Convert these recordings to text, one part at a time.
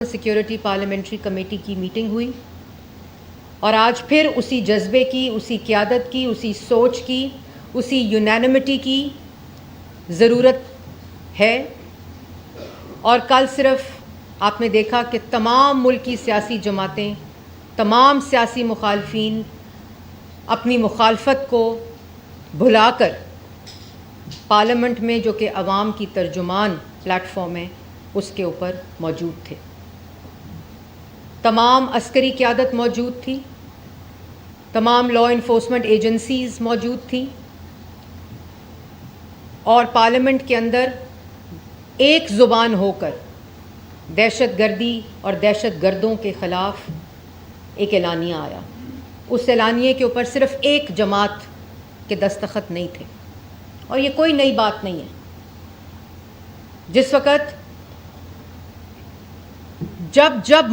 Security parliamentary committee کی meeting ہوئی اور آج پھر اسی جذبے کی، اسی قیادت کی، اسی سوچ کی، اسی یونینمٹی کی ضرورت ہے۔ اور کل صرف آپ نے دیکھا کہ تمام ملک کی سیاسی جماعتیں، تمام سیاسی مخالفین اپنی مخالفت کو بھلا کر پارلیمنٹ میں، جو کہ عوام کی ترجمان پلیٹ فارم ہے، اس کے اوپر موجود تھے۔ تمام عسکری قیادت موجود تھی، تمام لا انفورسمنٹ ایجنسیز موجود تھیں، اور پارلیمنٹ کے اندر ایک زبان ہو کر دہشت گردی اور دہشت گردوں کے خلاف ایک اعلانیہ آیا۔ اس اعلانیے کے اوپر صرف ایک جماعت کے دستخط نہیں تھے، اور یہ کوئی نئی بات نہیں ہے۔ جس وقت جب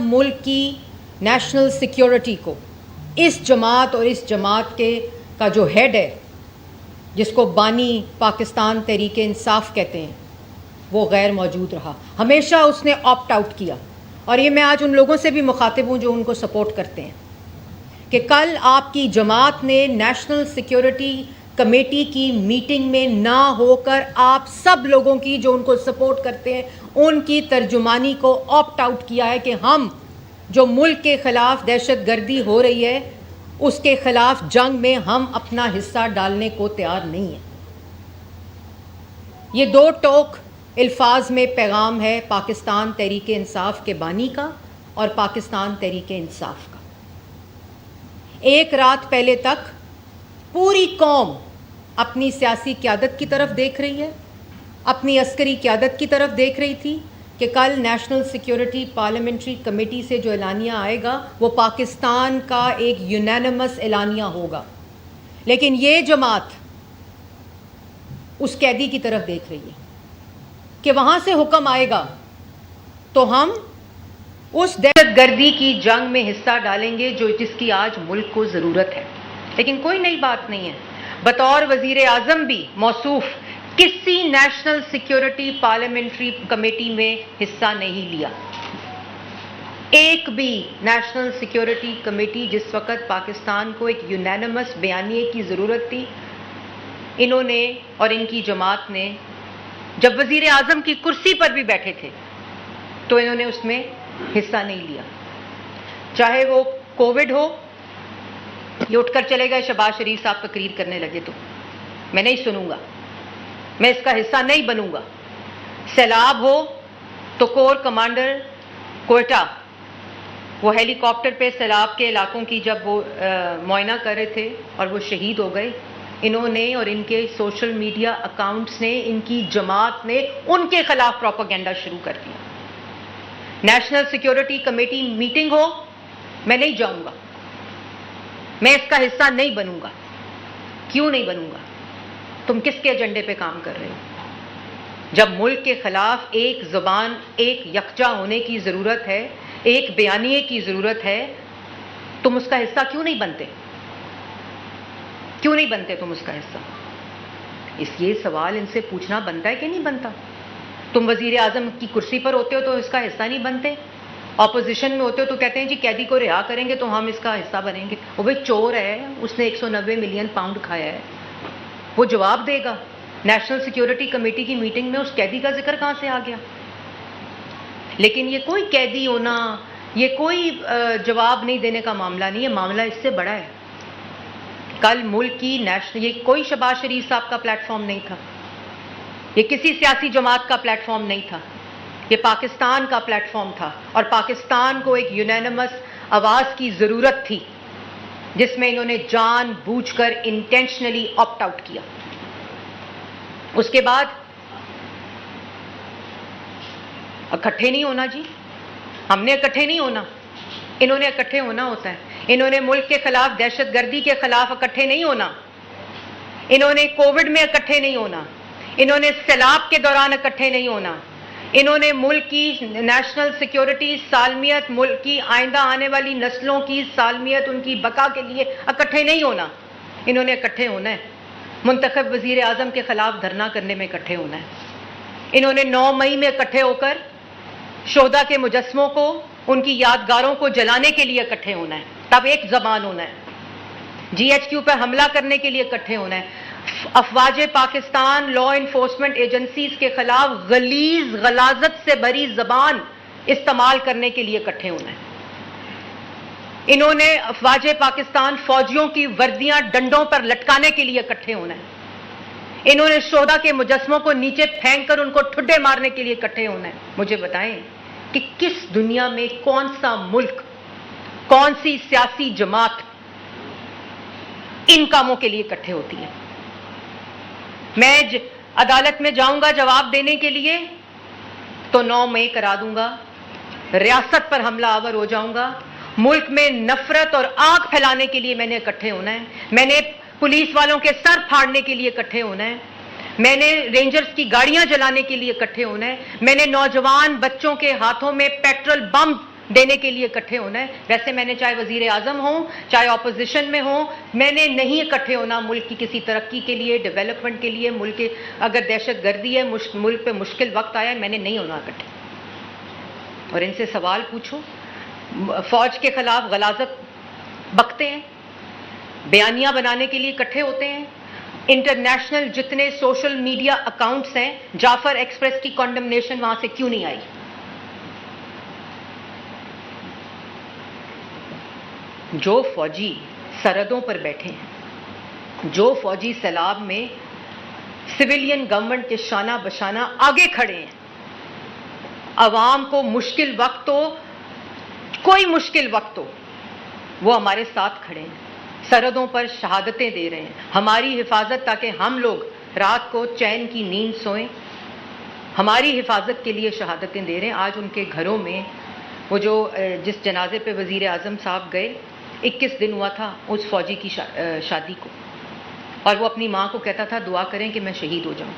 ملک کی نیشنل سیکیورٹی کو اس جماعت اور اس جماعت کا جو ہیڈ ہے، جس کو بانی پاکستان تحریک انصاف کہتے ہیں، وہ غیر موجود رہا، ہمیشہ اس نے آپٹ آؤٹ کیا۔ اور یہ میں آج ان لوگوں سے بھی مخاطب ہوں جو ان کو سپورٹ کرتے ہیں کہ کل آپ کی جماعت نے نیشنل سیکیورٹی کمیٹی کی میٹنگ میں نہ ہو کر آپ سب لوگوں کی، جو ان کو سپورٹ کرتے ہیں، ان کی ترجمانی کو آپٹ آؤٹ کیا ہے کہ ہم جو ملک کے خلاف دہشت گردی ہو رہی ہے، اس کے خلاف جنگ میں ہم اپنا حصہ ڈالنے کو تیار نہیں ہیں۔ یہ دو ٹوک الفاظ میں پیغام ہے پاکستان تحریک انصاف کے بانی کا اور پاکستان تحریک انصاف کا۔ ایک رات پہلے تک پوری قوم اپنی سیاسی قیادت کی طرف دیکھ رہی ہے، اپنی عسکری قیادت کی طرف دیکھ رہی تھی کہ کل نیشنل سیکیورٹی پارلیمنٹری کمیٹی سے جو اعلانیہ آئے گا وہ پاکستان کا ایک یونینمس اعلانیہ ہوگا۔ لیکن یہ جماعت اس قیدی کی طرف دیکھ رہی ہے کہ وہاں سے حکم آئے گا تو ہم اس دہشت گردی کی جنگ میں حصہ ڈالیں گے جس کی آج ملک کو ضرورت ہے۔ لیکن کوئی نئی بات نہیں ہے۔ بطور وزیر اعظم بھی موصوف کسی نیشنل سیکیورٹی پارلیمنٹری کمیٹی میں حصہ نہیں لیا۔ ایک بھی نیشنل سیکیورٹی کمیٹی، جس وقت پاکستان کو ایک یونینمس بیانیے کی ضرورت تھی، انہوں نے اور ان کی جماعت نے جب وزیر اعظم کی کرسی پر بھی بیٹھے تھے تو انہوں نے اس میں حصہ نہیں لیا۔ چاہے وہ کووڈ ہو، یہ اٹھ کر چلے گئے شہباز شریف صاحب تقریر کرنے لگے تو میں نہیں سنوں گا، میں اس کا حصہ نہیں بنوں گا۔ سیلاب ہو تو کور کمانڈر کوئٹہ، وہ ہیلی کاپٹر پہ سیلاب کے علاقوں کی جب وہ معائنہ کر رہے تھے اور وہ شہید ہو گئے، انہوں نے اور ان کے سوشل میڈیا اکاؤنٹس نے، ان کی جماعت نے ان کے خلاف پروپیگنڈا شروع کر دیا۔ نیشنل سیکیورٹی کمیٹی میٹنگ ہو، میں نہیں جاؤں گا، میں اس کا حصہ نہیں بنوں گا۔ کیوں نہیں بنوں گا؟ تم کس کے ایجنڈے پہ کام کر رہے ہو؟ جب ملک کے خلاف ایک زبان، ایک یکجا ہونے کی ضرورت ہے، ایک بیانیے کی ضرورت ہے، تم اس کا حصہ کیوں نہیں بنتے؟ کیوں نہیں بنتے تم اس کا حصہ؟ یہ سوال ان سے پوچھنا بنتا ہے کہ نہیں بنتا؟ تم وزیر اعظم کی کرسی پر ہوتے ہو تو اس کا حصہ نہیں بنتے، اپوزیشن میں ہوتے ہو تو کہتے ہیں جی قیدی کو رہا کریں گے تو ہم اس کا حصہ بنیں گے۔ وہ بھائی چور ہے، اس نے 190 ملین پاؤنڈ کھایا ہے، وہ جواب دے گا۔ نیشنل سیکیورٹی کمیٹی کی میٹنگ میں اس قیدی کا ذکر کہاں سے آ گیا؟ لیکن یہ کوئی قیدی ہونا، یہ کوئی جواب نہیں دینے کا معاملہ نہیں ہے، معاملہ اس سے بڑا ہے۔ کل ملک کی یہ کوئی شہباز شریف صاحب کا پلیٹ فارم نہیں تھا، یہ کسی سیاسی جماعت کا پلیٹ فارم نہیں تھا، یہ پاکستان کا پلیٹ فارم تھا، اور پاکستان کو ایک یونینمس آواز کی ضرورت تھی، جس میں انہوں نے جان بوجھ کر انٹینشنلی آپٹ آؤٹ کیا۔ اس کے بعد اکٹھے نہیں ہونا جی، ہم نے اکٹھے نہیں ہونا، انہوں نے اکٹھے ہونا ہوتا ہے۔ انہوں نے ملک کے خلاف، دہشت گردی کے خلاف اکٹھے نہیں ہونا، انہوں نے کووڈ میں اکٹھے نہیں ہونا، انہوں نے سیلاب کے دوران اکٹھے نہیں ہونا، انہوں نے ملک کی نیشنل سیکیورٹی سالمیت، ملک کی آئندہ آنے والی نسلوں کی سالمیت، ان کی بقا کے لیے اکٹھے نہیں ہونا۔ انہوں نے اکٹھے ہونا ہے، منتخب وزیر اعظم کے خلاف دھرنا کرنے میں اکٹھے ہونا ہے۔ انہوں نے 9 مئی میں اکٹھے ہو کر شہداء کے مجسموں کو، ان کی یادگاروں کو جلانے کے لیے اکٹھے ہونا ہے، تب ایک زبان ہونا ہے۔ جی ایچ کیو پہ حملہ کرنے کے لیے اکٹھے ہونا ہے، افواج پاکستان، لا انفورسمنٹ ایجنسیز کے خلاف غلیظ غلاظت سے بھری زبان استعمال کرنے کے لیے اکٹھے ہونا ہے۔ انہوں نے افواج پاکستان فوجیوں کی وردیاں ڈنڈوں پر لٹکانے کے لیے اکٹھے ہونا ہے۔ انہوں نے شہداء کے مجسموں کو نیچے پھینک کر ان کو ٹھڈے مارنے کے لیے اکٹھے ہونا ہے۔ مجھے بتائیں کہ کس دنیا میں کون سا ملک، کون سی سیاسی جماعت ان کاموں کے لیے اکٹھے ہوتی ہے؟ میں عدالت میں جاؤں گا جواب دینے کے لیے تو 9 مئی کرا دوں گا، ریاست پر حملہ آور ہو جاؤں گا، ملک میں نفرت اور آگ پھیلانے کے لیے میں نے اکٹھے ہونا ہے، میں نے پولیس والوں کے سر پھاڑنے کے لیے اکٹھے ہونا ہے، میں نے رینجرز کی گاڑیاں جلانے کے لیے اکٹھے ہونا ہے، میں نے نوجوان بچوں کے ہاتھوں میں پیٹرول بم دینے کے لیے اکٹھے ہونا ہے۔ ویسے میں نے چاہے وزیر اعظم ہوں، چاہے اپوزیشن میں ہوں، میں نے نہیں اکٹھے ہونا ملک کی کسی ترقی کے لیے، ڈیولپمنٹ کے لیے، ملک اگر دہشت گردی ہے، ملک پہ مشکل وقت آیا ہے، میں نے نہیں ہونا اکٹھے۔ اور ان سے سوال پوچھو، فوج کے خلاف غلاظت بکتے ہیں، بیانیاں بنانے کے لیے اکٹھے ہوتے ہیں۔ انٹرنیشنل جتنے سوشل میڈیا اکاؤنٹس ہیں، جعفر ایکسپریس کی کنڈمنیشن وہاں سے کیوں نہیں آئی؟ جو فوجی سرحدوں پر بیٹھے ہیں، جو فوجی سیلاب میں سویلین گورنمنٹ کے شانہ بشانہ آگے کھڑے ہیں، عوام کو مشکل وقت ہو، کوئی مشکل وقت ہو، وہ ہمارے ساتھ کھڑے ہیں، سرحدوں پر شہادتیں دے رہے ہیں، ہماری حفاظت تاکہ ہم لوگ رات کو چین کی نیند سوئیں، ہماری حفاظت کے لیے شہادتیں دے رہے ہیں۔ آج ان کے گھروں میں وہ جو جس جنازے پہ وزیر اعظم صاحب گئے، 21 دن ہوا تھا اس فوجی کی شادی کو، اور وہ اپنی ماں کو کہتا تھا دعا کریں کہ میں شہید ہو جاؤں۔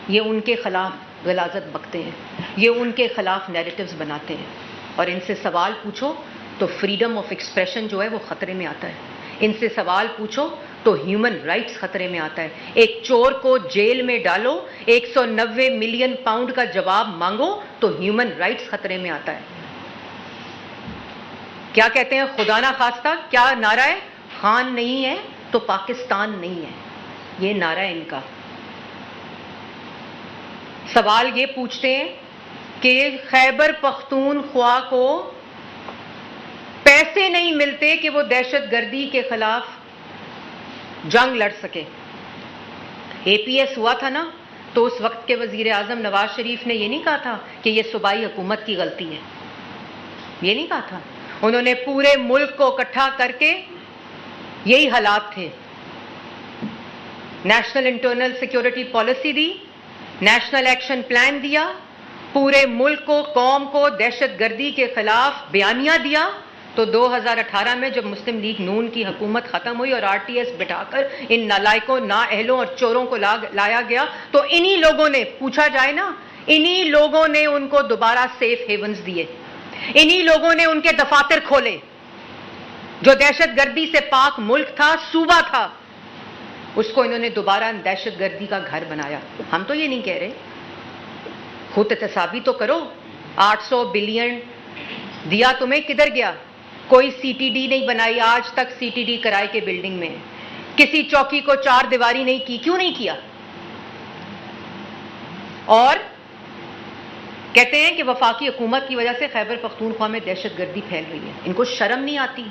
یہ ان کے خلاف غلاظت بکتے ہیں، یہ ان کے خلاف نیریٹیوز بناتے ہیں۔ اور ان سے سوال پوچھو تو فریڈم آف ایکسپریشن جو ہے وہ خطرے میں آتا ہے، ان سے سوال پوچھو تو ہیومن رائٹس خطرے میں آتا ہے۔ ایک چور کو جیل میں ڈالو، 190 ملین پاؤنڈ کا جواب مانگو تو ہیومن رائٹس خطرے میں آتا ہے۔ کیا کہتے ہیں خدا نہ خواستہ، کیا نعرہ ہے؟ خان نہیں ہے تو پاکستان نہیں ہے، یہ نعرہ ہے ان کا۔ سوال یہ پوچھتے ہیں کہ خیبر پختونخوا کو پیسے نہیں ملتے کہ وہ دہشت گردی کے خلاف جنگ لڑ سکے۔ اے پی ایس ہوا تھا نا، تو اس وقت کے وزیر اعظم نواز شریف نے یہ نہیں کہا تھا کہ یہ صوبائی حکومت کی غلطی ہے، یہ نہیں کہا تھا۔ انہوں نے پورے ملک کو اکٹھا کر کے، یہی حالات تھے، نیشنل انٹرنل سیکیورٹی پالیسی دی، نیشنل ایکشن پلان دیا، پورے ملک کو، قوم کو دہشت گردی کے خلاف بیانیہ دیا۔ تو 2018 میں جب مسلم لیگ نون کی حکومت ختم ہوئی اور آر ٹی ایس بٹھا کر ان نالائکوں، نااہلوں اور چوروں کو لایا گیا، تو انہی لوگوں نے، پوچھا جائے نا، انہی لوگوں نے ان کو دوبارہ سیف ہیونز دیے، انہی لوگوں نے ان کے دفاتر کھولے۔ جو دہشت گردی سے پاک ملک تھا، صوبہ تھا، اس کو انہوں نے دوبارہ دہشت گردی کا گھر بنایا۔ ہم تو یہ نہیں کہہ رہے، خود احتسابی تو کرو۔ 800 بلین دیا تمہیں، کدھر گیا؟ کوئی سی ٹی ڈی نہیں بنائی، آج تک سی ٹی ڈی کرائے کے بلڈنگ میں، کسی چوکی کو 4 دیواری نہیں کی، کیوں نہیں کیا؟ اور کہتے ہیں کہ وفاقی حکومت کی وجہ سے خیبر پختونخوا میں دہشت گردی پھیل رہی ہے۔ ان کو شرم نہیں آتی؟